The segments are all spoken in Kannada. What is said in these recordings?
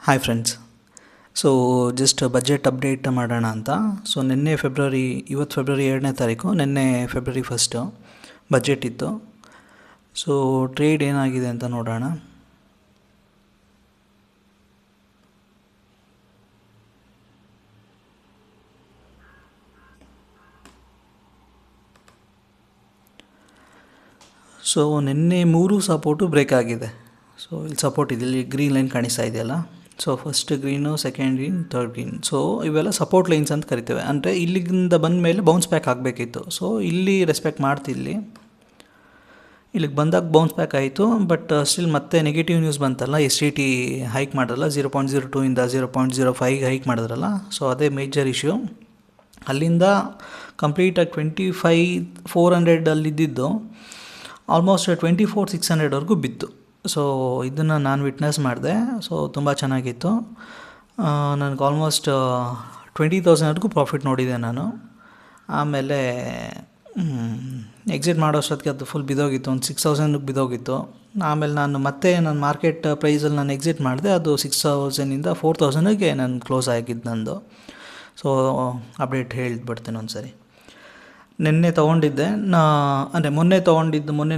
Hi friends. So just budget update ಮಾಡೋಣ ಅಂತ. ಸೊ ಇವತ್ತು ಫೆಬ್ರವರಿ 2ನೇ ತಾರೀಕು, ನಿನ್ನೆ ಫೆಬ್ರವರಿ 1 ಬಜೆಟ್ ಇತ್ತು. ಸೊ ಟ್ರೇಡ್ ಏನಾಗಿದೆ ಅಂತ ನೋಡೋಣ. ಸೊ ನಿನ್ನೆ 3 ಸಪೋರ್ಟು ಬ್ರೇಕ್ ಆಗಿದೆ. ಸೊ ಇಲ್ಲಿ ಸಪೋರ್ಟ್ ಇದೆ, ಇಲ್ಲಿ ಗ್ರೀನ್ ಲೈನ್ ಕಾಣಿಸ್ತಾ ಇದೆಯಲ್ಲ. So first green, second green, third green. So ಇವೆಲ್ಲ ಸಪೋರ್ಟ್ ಲೈನ್ಸ್ ಅಂತ ಕರಿತೇವೆ. ಅಂದರೆ ಇಲ್ಲಿಂದ ಬಂದ ಮೇಲೆ ಬೌನ್ಸ್ ಬ್ಯಾಕ್ ಆಗಬೇಕಿತ್ತು. ಸೊ ಇಲ್ಲಿ ರೆಸ್ಪೆಕ್ಟ್ ಮಾಡ್ತಿಲ್ಲಿ ಇಲ್ಲಿಗೆ ಬಂದಾಗ ಬೌನ್ಸ್ ಬ್ಯಾಕ್ ಆಯಿತು. ಬಟ್ ಸ್ಟಿಲ್ ಮತ್ತೆ ನೆಗೆಟಿವ್ ನ್ಯೂಸ್ ಬಂತಲ್ಲ, STT ಹೈಕ್ ಮಾಡಿದ್ರಲ್ಲ, 0.02ಇಂದ 0.05 ಹೈಕ್ ಮಾಡಿದ್ರಲ್ಲ. ಸೊ ಅದೇ ಮೇಜರ್ ಇಶ್ಯೂ. ಅಲ್ಲಿಂದ ಕಂಪ್ಲೀಟಾಗಿ 25,400 ಆಲ್ಮೋಸ್ಟ್ 24,600ವರೆಗೂ ಬಿತ್ತು. ಸೊ ಇದನ್ನು ನಾನು ವಿಟ್ನೆಸ್ ಮಾಡಿದೆ. ಸೊ ತುಂಬ ಚೆನ್ನಾಗಿತ್ತು. ನನಗೆ ಆಲ್ಮೋಸ್ಟ್ 20,000ವರೆಗೂ ಪ್ರಾಫಿಟ್ ನೋಡಿದೆ ನಾನು. ಆಮೇಲೆ ಎಕ್ಸಿಟ್ ಮಾಡೋಷ್ಟೊತ್ತಿಗೆ ಅದು ಫುಲ್ ಬಿದ್ದೋಗಿತ್ತು, ಒಂದು 6,000 ಬಿದ್ದೋಗಿತ್ತು. ಆಮೇಲೆ ನಾನು ನನ್ನ ಮಾರ್ಕೆಟ್ ಪ್ರೈಸಲ್ಲಿ ನಾನು ಎಕ್ಸಿಟ್ ಮಾಡಿದೆ. ಅದು 6,000ಇಂದ 4,000ಗೆ ನಾನು ಕ್ಲೋಸ್ ಆಗಿದ್ದು ನಂದು. ಸೊ ಅಪ್ಡೇಟ್ ಹೇಳಿಬಿಡ್ತೇನೆ ಒಂದು ಸರಿ. ನಿನ್ನೆ ತೊಗೊಂಡಿದ್ದೆ ಅಂದರೆ ಮೊನ್ನೆ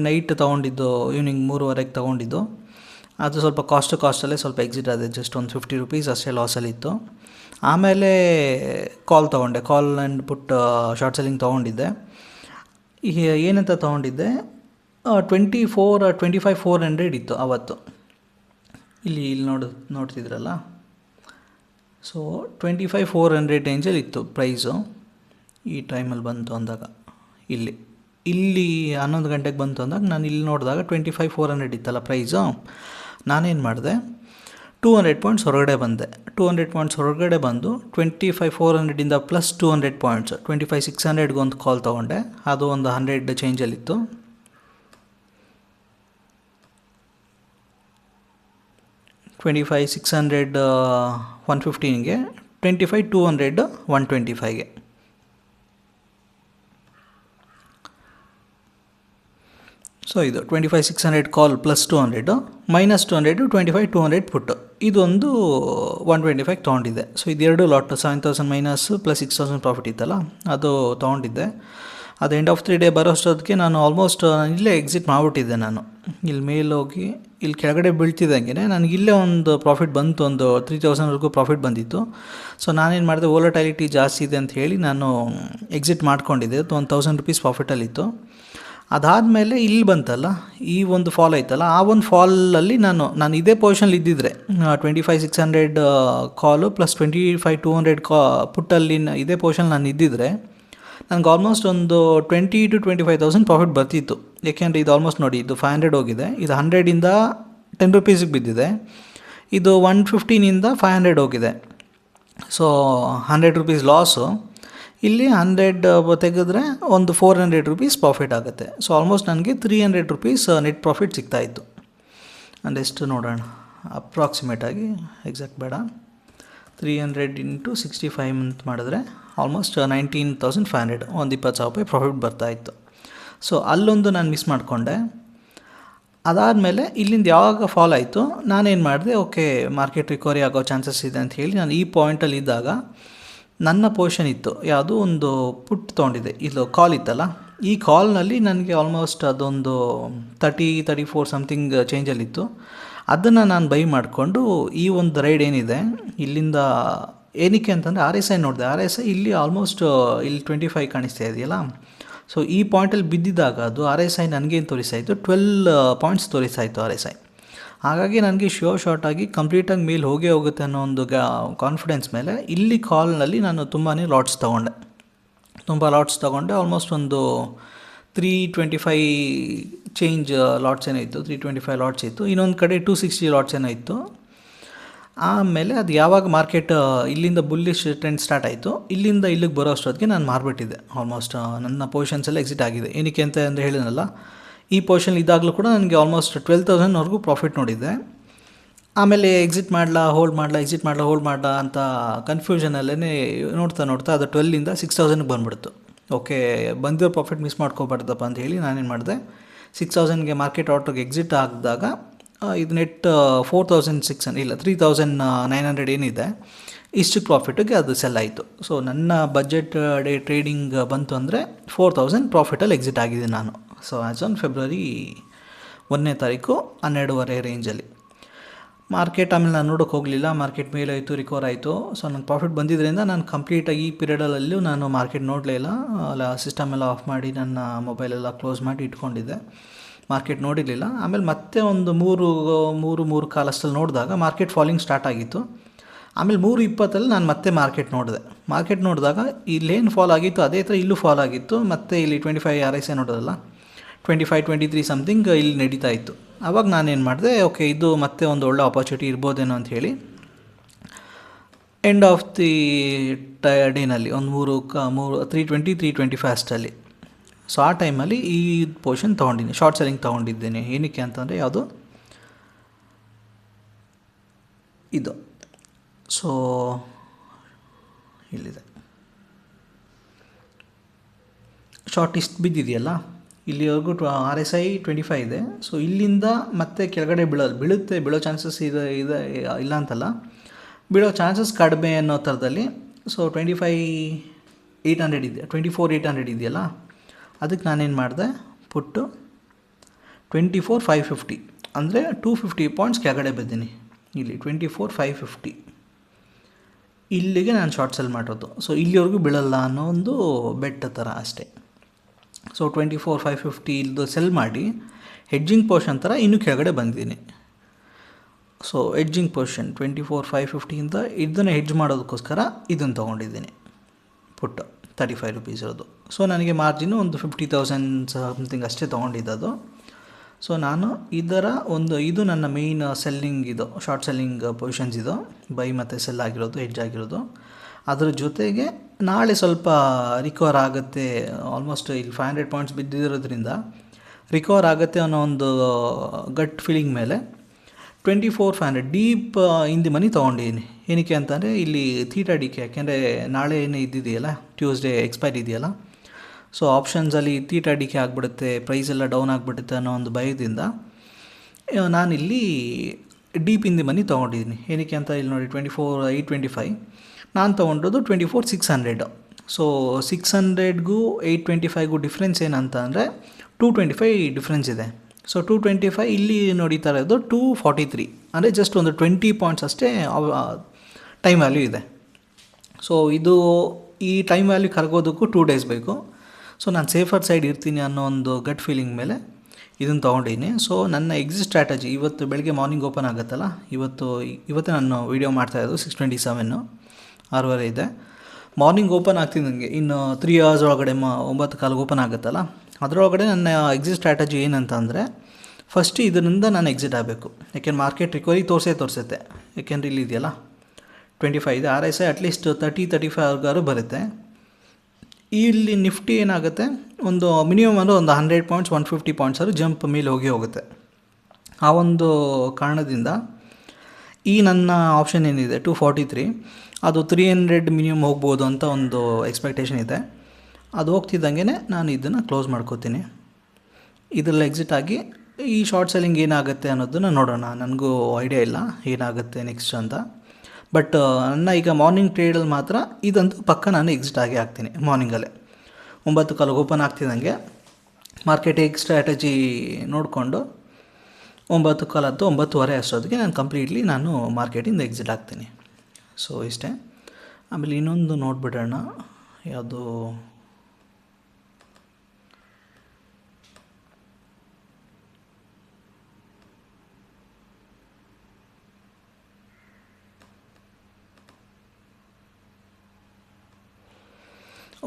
ನೈಟ್ ತೊಗೊಂಡಿದ್ದು, ಈವ್ನಿಂಗ್ 3:30ಗೆ ತೊಗೊಂಡಿದ್ದು. ಅದು ಸ್ವಲ್ಪ ಕಾಸ್ಟಲ್ಲೇ ಸ್ವಲ್ಪ ಎಕ್ಸಿಟ್ ಆಗಿದೆ. ಜಸ್ಟ್ ಒಂದು ₹50 ಅಷ್ಟೇ ಲಾಸಲ್ಲಿತ್ತು. ಆಮೇಲೆ call and put short selling ತೊಗೊಂಡಿದ್ದೆ. ಏನಂತ ತೊಗೊಂಡಿದ್ದೆ, 25,400 ಇತ್ತು ಆವತ್ತು. ಇಲ್ಲಿ ನೋಡ್ತಿದ್ರಲ್ಲ. ಸೊ 25,400 ರೇಂಜಲ್ಲಿ ಇತ್ತು ಪ್ರೈಸು. ಈ ಟೈಮಲ್ಲಿ ಬಂತು ಅಂದಾಗ, ಇಲ್ಲಿ 11 ಗಂಟೆಗೆ ಬಂತು ಅಂದಾಗ ನಾನು ಇಲ್ಲಿ ನೋಡಿದಾಗ 25,400 ಇತ್ತಲ್ಲ ಪ್ರೈಸು. ನಾನೇನು ಮಾಡಿದೆ, 200 ಪಾಯಿಂಟ್ಸ್ ಹೊರಗಡೆ ಬಂದೆ. 200 ಪಾಯಿಂಟ್ಸ್ ಹೊರಗಡೆ ಬಂದು 25,400ಇಂದ ಪ್ಲಸ್ 200 ಪಾಯಿಂಟ್ಸ್ 25,600ಗೆ ಒಂದು ಕಾಲ್ ತೊಗೊಂಡೆ. ಅದು ಒಂದು 100 ಚೇಂಜಲ್ಲಿತ್ತು. $25,600 115ಗೆ, 25,200 125ಗೆ. ಸೊ ಇದು 25,600 ಕಾಲ್ ಪ್ಲಸ್ 200 ಮೈನಸ್ 200 25,200 ಪುಟ್ಟು. ಇದೊಂದು 125 ತೊಗೊಂಡಿದ್ದೆ. ಸೊ ಇದೆರಡು ಲಾಟ್ 7,000 ಮೈನಸ್ ಪ್ಲಸ್ 6,000 ಪ್ರಾಫಿಟ್ ಇತ್ತಲ್ಲ, ಅದು ತೊಗೊಂಡಿದ್ದೆ. ಅದು ಎಂಡ್ ಆಫ್ ದಿ ಡೇ ಬರೋಷ್ಟೊತ್ತಿಗೆ ನಾನು ಆಲ್ಮೋಸ್ಟ್ ಇಲ್ಲೇ ಎಕ್ಸಿಟ್ ಮಾಡಿಬಿಟ್ಟಿದ್ದೆ. ನಾನು ಇಲ್ಲಿ ಮೇಲೋಗಿ ಇಲ್ಲಿ ಕೆಳಗಡೆ ಬೀಳ್ತಿದ್ದಂಗೆ ನನಗಿಲ್ಲೇ ಒಂದು ಪ್ರಾಫಿಟ್ ಬಂತು, ಒಂದು 3,000ವರೆಗೂ ಪ್ರಾಫಿಟ್ ಬಂದಿತ್ತು. ಸೊ ನಾನೇನು ಮಾಡಿದೆ, ವೋಲಟೈಲಿಟಿ ಜಾಸ್ತಿ ಇದೆ ಅಂತ ಹೇಳಿ ನಾನು ಎಕ್ಸಿಟ್ ಮಾಡ್ಕೊಂಡಿದ್ದೆ. ₹1,000 ಪ್ರಾಫಿಟಲ್ಲಿತ್ತು. ಅದಾದಮೇಲೆ ಇಲ್ಲಿ ಬಂತಲ್ಲ, ಈ ಒಂದು ಫಾಲ್ ಆಯ್ತಲ್ಲ, ಆ ಒಂದು ಫಾಲಲ್ಲಿ ನಾನು ಇದೇ ಪೊಸಿಷನ್ಲಿ ಇದ್ದಿದ್ರೆ 25,600 ಕಾಲು ಪ್ಲಸ್ 25,200 ಪುಟ್ಟಲ್ಲಿ ಇದೇ ಪೊಸಿಷನ್ ನಾನು ಇದ್ದಿದ್ರೆ ನನಗೆ ಆಲ್ಮೋಸ್ಟ್ ಒಂದು 20,000 to 25,000 ಪ್ರಾಫಿಟ್ ಬರ್ತಿತ್ತು. ಏಕೆಂದರೆ ಇದು ಆಲ್ಮೋಸ್ಟ್ ನೋಡಿ, ಇದು 500 ಹೋಗಿದೆ, ಇದು 100ಇಂದ ₹10 ಬಿದ್ದಿದೆ. ಇದು 115ಇಂದ 500 ಹೋಗಿದೆ. So ₹100 loss. ಇಲ್ಲಿ 100 ತೆಗೆದ್ರೆ ಒಂದು ₹400 ಪ್ರಾಫಿಟ್ ಆಗುತ್ತೆ. ಸೊ ಆಲ್ಮೋಸ್ಟ್ ನನಗೆ ₹300 ನೆಟ್ ಪ್ರಾಫಿಟ್ ಸಿಗ್ತಾಯಿತ್ತು. ಅಂದೆಷ್ಟು ನೋಡೋಣ, ಅಪ್ರಾಕ್ಸಿಮೇಟಾಗಿ ಎಕ್ಸಾಕ್ಟ್ ಬೇಡ, 300 into 65 ಅಂತ ಮಾಡಿದ್ರೆ ಆಲ್ಮೋಸ್ಟ್ 19,500, ಒಂದು ₹20,000 ಪ್ರಾಫಿಟ್ ಬರ್ತಾಯಿತ್ತು. ಸೊ ಅಲ್ಲೊಂದು ನಾನು ಮಿಸ್ ಮಾಡಿಕೊಂಡೆ. ಅದಾದಮೇಲೆ ಇಲ್ಲಿಂದ ಯಾವಾಗ ಫಾಲ್ ಆಯಿತು, ನಾನೇನು ಮಾಡಿದೆ, ಓಕೆ ಮಾರ್ಕೆಟ್ ರಿಕವರಿ ಆಗೋ ಚಾನ್ಸಸ್ ಇದೆ ಅಂತ ಹೇಳಿ ನಾನು ಈ ಪಾಯಿಂಟಲ್ಲಿ ಇದ್ದಾಗ ನನ್ನ ಪೊಸಿಷನ್ ಇತ್ತು, ಯಾವುದೋ ಒಂದು ಪುಟ್ ತೊಗೊಂಡಿದ್ದೆ. ಇದು ಕಾಲ್ ಇತ್ತಲ್ಲ, ಈ ಕಾಲ್ನಲ್ಲಿ ನನಗೆ ಆಲ್ಮೋಸ್ಟ್ ಅದೊಂದು 34 ಸಮಥಿಂಗ್ ಚೇಂಜಲ್ಲಿತ್ತು. ಅದನ್ನು ನಾನು ಬೈ ಮಾಡಿಕೊಂಡು ಈ ಒಂದು ರೈಡ್ ಏನಿದೆ ಇಲ್ಲಿಂದ, ಏನಕ್ಕೆ ಅಂತಂದರೆ RSI ನೋಡಿದೆ. RSI ಇಲ್ಲಿ ಆಲ್ಮೋಸ್ಟ್ ಇಲ್ಲಿ 25 ಕಾಣಿಸ್ತಾ ಇದೆಯಲ್ಲ. ಸೊ ಈ ಪಾಯಿಂಟಲ್ಲಿ ಬಿದ್ದಿದ್ದಾಗ ಅದು RSI ನನಗೇನು ತೋರಿಸ್ತಾಯಿತ್ತು, 12 ಪಾಯಿಂಟ್ಸ್ ತೋರಿಸ್ತಾಯಿತ್ತು RSI. ಹಾಗಾಗಿ ನನಗೆ ಶಾರ್ಟಾಗಿ ಕಂಪ್ಲೀಟಾಗಿ ಮೇಲೆ ಹೋಗುತ್ತೆ ಅನ್ನೋ ಒಂದು ಕಾನ್ಫಿಡೆನ್ಸ್ ಮೇಲೆ ಇಲ್ಲಿ ಕಾಲ್ನಲ್ಲಿ ನಾನು ತುಂಬಾ ಲಾಟ್ಸ್ ತೊಗೊಂಡೆ. ಆಲ್ಮೋಸ್ಟ್ ಒಂದು 325 ಚೇಂಜ್ ಲಾಟ್ಸ್ ಏನೋ ಇತ್ತು, 325 ಲಾಟ್ಸ್ ಇತ್ತು. ಇನ್ನೊಂದು ಕಡೆ 260 ಲಾಟ್ಸ್ ಏನೋ ಇತ್ತು. ಆಮೇಲೆ ಅದು ಯಾವಾಗ ಮಾರ್ಕೆಟ್ ಇಲ್ಲಿಂದ ಬುಲ್ಲಿಶ್ ಟ್ರೆಂಡ್ ಸ್ಟಾರ್ಟ್ ಆಯಿತು, ಇಲ್ಲಿಂದ ಇಲ್ಲಿಗೆ ಬರೋ ಅಷ್ಟೊತ್ತಿಗೆ ನಾನು ಮಾರ್ಬಿಟ್ಟಿದ್ದೆ. ಆಲ್ಮೋಸ್ಟ್ ನನ್ನ ಪೊಸಿಷನ್ಸೆಲ್ಲ ಎಕ್ಸಿಟ್ ಆಗಿದೆ. ಏನಕ್ಕೆ ಅಂತ ಹೇಳಿದ್ನಲ್ಲ, ಈ ಪೊಸಿಷನ್ ಇದ್ದಾಗಲೂ ಕೂಡ ನನಗೆ ಆಲ್ಮೋಸ್ಟ್ 12,000ವರೆಗೂ ಪ್ರಾಫಿಟ್ ನೋಡಿದ್ದೆ. ಆಮೇಲೆ ಎಕ್ಸಿಟ್ ಮಾಡಲಾ ಹೋಲ್ಡ್ ಮಾಡಲಾ ಅಂತ ಕನ್ಫ್ಯೂಷನಲ್ಲೇ ನೋಡ್ತಾ ಅದು 12ಇಂದ 6,000ಗೆ ಬಂದುಬಿಡ್ತು. ಓಕೆ, ಬಂದಿರೋ ಪ್ರಾಫಿಟ್ ಮಿಸ್ ಮಾಡ್ಕೋಬಾರ್ದಪ್ಪ ಅಂತ ಹೇಳಿ ನಾನೇನು ಮಾಡಿದೆ, 6,000ಗೆ ಮಾರ್ಕೆಟ್ ಆರ್ಡರ್ಗೆ ಎಕ್ಸಿಟ್ ಆಗಿದಾಗ ಇದು ನೆಟ್ 4600 ಇಲ್ಲ 3900 ಏನಿದೆ ಇಷ್ಟು ಪ್ರಾಫಿಟಿಗೆ ಅದು ಸೆಲ್ ಆಯಿತು. ಸೊ ನನ್ನ ಬಜೆಟ್ ಡೇ ಟ್ರೇಡಿಂಗ್ ಬಂತು ಅಂದರೆ 4000 ಪ್ರಾಫಿಟಲ್ಲಿ ಎಕ್ಸಿಟ್ ಆಗಿದೆ ನಾನು. ಸೊ ಆ್ಯಸ್ ಆನ್ ಫೆಬ್ರವರಿ 1ನೇ ತಾರೀಕು 12:30 ರೇಂಜಲ್ಲಿ. ಮಾರ್ಕೆಟ್ ಆಮೇಲೆ ನಾನು ನೋಡೋಕೆ ಹೋಗಲಿಲ್ಲ. ಮಾರ್ಕೆಟ್ ಮೇಲೆ ಆಯಿತು, ರಿಕವರ್ ಆಯಿತು. ಸೊ ನನಗೆ ಪ್ರಾಫಿಟ್ ಬಂದಿದ್ದರಿಂದ ನಾನು ಕಂಪ್ಲೀಟಾಗಿ ಈ ಪೀರಿಯಡಲ್ಲೂ ನಾನು ಮಾರ್ಕೆಟ್ ನೋಡಲೇ ಇಲ್ಲ. ಸಿಸ್ಟಮ್ ಎಲ್ಲ ಆಫ್ ಮಾಡಿ ನನ್ನ ಮೊಬೈಲೆಲ್ಲ ಕ್ಲೋಸ್ ಮಾಡಿ ಇಟ್ಕೊಂಡಿದ್ದೆ. ಮಾರ್ಕೆಟ್ ನೋಡಿರಲಿಲ್ಲ. ಆಮೇಲೆ ಮತ್ತೆ ಒಂದು ಮೂರು ಕಾಲಷ್ಟಲ್ಲಿ ನೋಡಿದಾಗ ಮಾರ್ಕೆಟ್ ಫಾಲಿಂಗ್ ಸ್ಟಾರ್ಟ್ ಆಗಿತ್ತು. ಆಮೇಲೆ 3:20 ನಾನು ಮತ್ತೆ ಮಾರ್ಕೆಟ್ ನೋಡಿದಾಗ ಇಲ್ಲೇನು ಫಾಲ್ ಆಗಿತ್ತು ಅದೇ ಥರ ಇಲ್ಲೂ ಫಾಲ್ ಆಗಿತ್ತು. ಮತ್ತು ಇಲ್ಲಿ 25 RSI ನೋಡೋದಲ್ಲ, 25-23 ಸಮಥಿಂಗ್ ಇಲ್ಲಿ ನಡೀತಾ ಇತ್ತು. ಆವಾಗ ನಾನೇನು ಮಾಡಿದೆ, ಓಕೆ ಇದು ಮತ್ತೆ ಒಂದು ಒಳ್ಳೆ ಆಪರ್ಚುನಿಟಿ ಇರ್ಬೋದೇನೋ ಅಂಥೇಳಿ ಎಂಡ್ ಆಫ್ ದಿ ಡೇನಲ್ಲಿ ಒಂದು 3:25 ಅಷ್ಟಲ್ಲಿ. ಸೊ ಆ ಟೈಮಲ್ಲಿ ಈ ಪೊಸಿಷನ್ ತೊಗೊಂಡಿದ್ದೀನಿ, ಶಾರ್ಟ್ ಸೆಲ್ಲಿಂಗ್ ತೊಗೊಂಡಿದ್ದೇನೆ. ಏನಕ್ಕೆ ಅಂತಂದರೆ ಯಾವುದು ಇದು. ಸೊ ಇಲ್ಲಿದೆ ಶಾರ್ಟ್ ಇಷ್ಟು ಬಿದ್ದಿದೆಯಲ್ಲ, ಇಲ್ಲಿವರೆಗೂ RSI 25 ಇದೆ. ಸೊ ಇಲ್ಲಿಂದ ಮತ್ತೆ ಕೆಳಗಡೆ ಬೀಳೋ ಚಾನ್ಸಸ್ ಇದೆ ಇಲ್ಲ ಅಂತಲ್ಲ, ಬೀಳೋ ಚಾನ್ಸಸ್ ಕಡಿಮೆ ಅನ್ನೋ ಥರದಲ್ಲಿ. ಸೊ 25,800 ಇದೆ, 24,800 ಇದೆಯಲ್ಲ, ಅದಕ್ಕೆ ನಾನೇನು ಮಾಡಿದೆ, ಪುಟ್ಟು 24,550 ಅಂದರೆ 250 ಪಾಯಿಂಟ್ಸ್ ಕೆಳಗಡೆ ಬಿದ್ದೀನಿ. ಇಲ್ಲಿ 24,550 ಇಲ್ಲಿಗೆ ನಾನು ಶಾರ್ಟ್ ಸೆಲ್ ಮಾಡೋದು. ಸೊ ಇಲ್ಲಿವರೆಗೂ ಬೀಳಲ್ಲ ಅನ್ನೋ ಒಂದು ಬೆಟ್ ಥರ ಅಷ್ಟೇ. ಸೊ 24,550 ಇಲ್ದು ಸೆಲ್ ಮಾಡಿ ಹೆಡ್ಜಿಂಗ್ ಪೋರ್ಷನ್ ಥರ ಇನ್ನೂ ಕೆಳಗಡೆ ಬಂದಿದ್ದೀನಿ. ಸೊ ಹೆಡ್ಜಿಂಗ್ ಪೋರ್ಷನ್ 24,550ಇಂದ ಇದನ್ನು ಹೆಡ್ಜ್ ಮಾಡೋದಕ್ಕೋಸ್ಕರ ಇದನ್ನು ತೊಗೊಂಡಿದ್ದೀನಿ, ಪುಟ್ಟು 35 ರೂಪೀಸ್ ಇರೋದು. ಸೊ ನನಗೆ ಮಾರ್ಜಿನು ಒಂದು 50,000 ಸಮಥಿಂಗ್ ಅಷ್ಟೇ ತೊಗೊಂಡಿದ್ದದು. ಸೊ ನಾನು ಇದು ನನ್ನ ಮೇಯ್ನ್ ಸೆಲ್ಲಿಂಗ್, ಇದು ಶಾರ್ಟ್ ಸೆಲ್ಲಿಂಗ್ ಪೊಸಿಷನ್ಸ್, ಇದು ಬೈ ಮತ್ತು ಸೆಲ್ ಆಗಿರೋದು, ಹೆಡ್ಜ್ ಆಗಿರೋದು. ಅದ್ರ ಜೊತೆಗೆ ನಾಳೆ ಸ್ವಲ್ಪ ರಿಕವರ್ ಆಗುತ್ತೆ, ಆಲ್ಮೋಸ್ಟ್ ಇಲ್ಲಿ 500 ಪಾಯಿಂಟ್ಸ್ ಬಿದ್ದಿರೋದ್ರಿಂದ ರಿಕವರ್ ಆಗುತ್ತೆ ಅನ್ನೋ ಒಂದು ಗಟ್ ಫೀಲಿಂಗ್ ಮೇಲೆ 24,500 ಡೀಪ್ ಇನ್ ದಿ ಮನಿ ತೊಗೊಂಡಿದ್ದೀನಿ. ಏನಕ್ಕೆ ಅಂತಂದರೆ ಇಲ್ಲಿ ಥೀಟಾ ಡಿಕೆ, ಯಾಕೆಂದರೆ ನಾಳೆ ಏನು ಇದ್ದಿದೆಯಲ್ಲ, ಟ್ಯೂಸ್ಡೇ ಎಕ್ಸ್ಪೈರ್ ಇದೆಯಲ್ಲ. ಸೊ ಆಪ್ಷನ್ಸಲ್ಲಿ ಥೀಟಾ ಡಿಕೆ ಆಗಿಬಿಡುತ್ತೆ, ಪ್ರೈಸ್ ಎಲ್ಲ ಡೌನ್ ಆಗಿಬಿಡುತ್ತೆ ಅನ್ನೋ ಒಂದು ಭಯದಿಂದ ನಾನಿಲ್ಲಿ ಡೀಪ್ ಇನ್ ದಿ ಮನಿ ತೊಗೊಂಡಿದ್ದೀನಿ. ಏನಕ್ಕೆ ಅಂತ ಇಲ್ಲಿ ನೋಡಿ 24,825 ನಾನು ತೊಗೊಂಡಿರೋದು 24,600. ಸೊ 600ಗೂ 825ಗೂ ಡಿಫ್ರೆನ್ಸ್ ಏನಂತ ಅಂದರೆ 225 ಡಿಫ್ರೆನ್ಸ್ ಇದೆ. ಸೊ 225 ಇಲ್ಲಿ ನೋಡಿತಾ ಇರೋದು 243, ಅಂದರೆ ಜಸ್ಟ್ ಒಂದು 20 ಪಾಯಿಂಟ್ಸ್ ಅಷ್ಟೇ ಟೈಮ್ ವ್ಯಾಲ್ಯೂ ಇದೆ. ಸೊ ಈ ಟೈಮ್ ವ್ಯಾಲ್ಯೂ ಕರಗೋದಕ್ಕೂ 2 ಡೇಸ್ ಬೇಕು. ಸೊ ನಾನು ಸೇಫರ್ ಸೈಡ್ ಇರ್ತೀನಿ ಅನ್ನೋ ಒಂದು ಗಟ್ ಫೀಲಿಂಗ್ ಮೇಲೆ ಇದನ್ನು ತೊಗೊಂಡಿದ್ದೀನಿ. ಸೊ ನನ್ನ ಎಕ್ಸಿಟ್ ಸ್ಟ್ರಾಟಜಿ ಇವತ್ತು ಬೆಳಗ್ಗೆ ಮಾರ್ನಿಂಗ್ ಓಪನ್ ಆಗುತ್ತಲ್ಲ, ಇವತ್ತೇ ನಾನು ವೀಡಿಯೋ ಮಾಡ್ತಾಯಿದ್ದು 6:27 6:30 ಇದೆ. ಮಾರ್ನಿಂಗ್ ಓಪನ್ ಆಗ್ತಿದ್ದಂಗೆ ಇನ್ನು 3 hours ಒಳಗಡೆ 9:15 ಓಪನ್ ಆಗುತ್ತಲ್ಲ, ಅದರೊಳಗಡೆ ನನ್ನ ಎಕ್ಸಿಟ್ ಸ್ಟ್ರಾಟಜಿ ಏನಂತ ಅಂದರೆ, ಫಸ್ಟ್ ಇದರಿಂದ ನಾನು ಎಕ್ಸಿಟ್ ಆಗಬೇಕು. ಯಾಕೆಂದ್ರೆ ಮಾರ್ಕೆಟ್ ರಿಕವರಿ ತೋರಿಸುತ್ತೆ. ಯಾಕೆಂದರೆ ಇಲ್ಲಿ ಇದೆಯಲ್ಲ 25 ಇದೆ, RSI ಅಟ್ಲೀಸ್ಟ್ 30-35 ಬರುತ್ತೆ. ಇಲ್ಲಿ ನಿಫ್ಟಿ ಏನಾಗುತ್ತೆ, ಒಂದು ಮಿನಿಮಮ್ ಅಂದರೆ ಒಂದು 100 ಪಾಯಿಂಟ್ಸ್ 150 ಪಾಯಿಂಟ್ಸ್ ಆದರೂ ಜಂಪ್ ಮೇಲೆ ಹೋಗುತ್ತೆ. ಆ ಒಂದು ಕಾರಣದಿಂದ ಈ ನನ್ನ ಆಪ್ಷನ್ ಏನಿದೆ 243, ಅದು 300 ಮಿನಿಮಮ್ ಹೋಗ್ಬೋದು ಅಂತ ಒಂದು ಎಕ್ಸ್ಪೆಕ್ಟೇಷನ್ ಇದೆ. ಅದು ಹೋಗ್ತಿದ್ದಂಗೆ ನಾನು ಇದನ್ನು ಕ್ಲೋಸ್ ಮಾಡ್ಕೋತೀನಿ. ಇದರಲ್ಲಿ ಎಕ್ಸಿಟ್ ಆಗಿ ಈ ಶಾರ್ಟ್ ಸೆಲ್ಲಿಂಗ್ ಏನಾಗುತ್ತೆ ಅನ್ನೋದನ್ನು ನೋಡೋಣ. ನನಗೂ ಐಡಿಯಾ ಇಲ್ಲ ಏನಾಗುತ್ತೆ ನೆಕ್ಸ್ಟ್ ಅಂತ. ಬಟ್ ನನ್ನ ಈಗ ಮಾರ್ನಿಂಗ್ ಟ್ರೇಡಲ್ಲಿ ಮಾತ್ರ ಇದಂತೂ ಪಕ್ಕ ನಾನು ಎಕ್ಸಿಟ್ ಆಗಿ ಆಗ್ತೀನಿ. ಮಾರ್ನಿಂಗಲ್ಲೇ 9:15 ಓಪನ್ ಆಗ್ತಿದ್ದಂಗೆ ಮಾರ್ಕೆಟ್ ಸ್ಟ್ರಾಟಜಿ ನೋಡಿಕೊಂಡು 9:15 9:30 ಅಷ್ಟೊತ್ತಿಗೆ ನಾನು ಮಾರ್ಕೆಟಿಂದ ಎಕ್ಸಿಟ್ ಆಗ್ತೀನಿ. ಸೊ ಇಷ್ಟೇ. ಆಮೇಲೆ ಇನ್ನೊಂದು ನೋಡಿಬಿಡೋಣ, ಯಾವುದು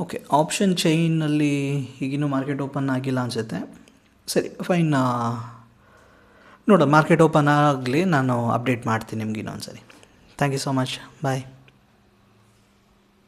ಓಕೆ, ಆಪ್ಷನ್ ಚೈನಲ್ಲಿ ಈಗಿನ್ನೂ ಮಾರ್ಕೆಟ್ ಓಪನ್ ಆಗಿಲ್ಲ ಅನಿಸುತ್ತೆ. ಸರಿ, ಫೈನ್, ನೋಡ ಮಾರ್ಕೆಟ್ ಓಪನ್ ಆಗಲಿ, ನಾನು ಅಪ್ಡೇಟ್ ಮಾಡ್ತೀನಿ ನಿಮ್ಗೆ ಇನ್ನೊಂದು ಸರಿ. Thank you so much, bye.